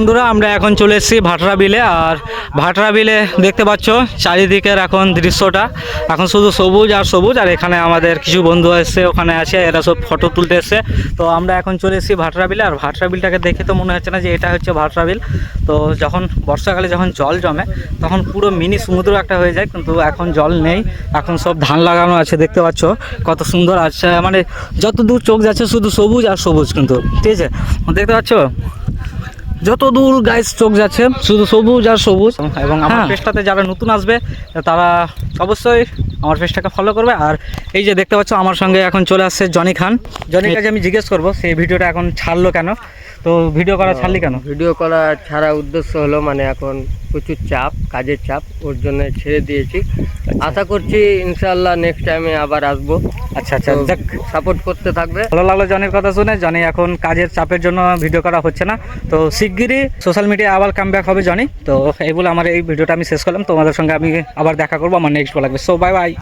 বন্ধুরা আমরা এখন চলে এসেছি ভাটরা বিলে। আর ভাটরা বিলে দেখতে পাচ্ছ চারিদিকের এখন দৃশ্যটা এখন শুধু সবুজ আর সবুজ। আর এখানে আমাদের কিছু বন্ধু এসছে, ওখানে আছে, এরা সব ফটো তুলতে এসছে। তো আমরা এখন চলে এসেছি ভাটরা বিলে। আর ভাটরা বিলটাকে দেখে তো মনে হচ্ছে না যে এটা হচ্ছে ভাটরা বিল। তো যখন বর্ষাকালে যখন জল জমে তখন পুরো মিনি সমুদ্র একটা হয়ে যায়, কিন্তু এখন জল নেই, এখন সব ধান লাগানো আছে। দেখতে পাচ্ছ কত সুন্দর আছে, মানে যত দূর চোখ যাচ্ছে শুধু সবুজ আর সবুজ, কিন্তু ঠিক আছে দেখতে পাচ্ছ যত দূর গাইস চোখ যাচ্ছে শুধু সবুজ আর সবুজ। এবং আমার পেজটাতে যারা নতুন আসবে তারা অবশ্যই আমার পেজটাকে ফলো করবে। আর এই যে দেখতে পাচ্ছ আমার সঙ্গে এখন চলে আসছে জনি খান। জনির কাছে আমি জিজ্ঞেস করবো সেই ভিডিওটা এখন ছাড়লো কেন, তো ভিডিও করা ছাড়লি কেন? ভিডিও করা ছাড়া উদ্দেশ্য হলো মানে এখন প্রচুর চাপ, কাজের চাপ, ওর জন্য ছেড়ে দিয়েছি। আশা করছি ইনশাআল্লাহ নেক্সট টাইমে আবার আসবো। আচ্ছা আচ্ছা, যাক সাপোর্ট করতে থাকবে। ভালো লাগলো জনির কথা শুনে। জনি এখন কাজের চাপের জন্য ভিডিও করা হচ্ছে না, তো শিগগিরই সোশ্যাল মিডিয়ায় আবার কামব্যাক হবে জনি। তো এই বলে আমার এই ভিডিওটা আমি শেষ করলাম। তোমাদের সঙ্গে আমি আবার দেখা করবো আমার নেক্সট লাগবে। So bye bye.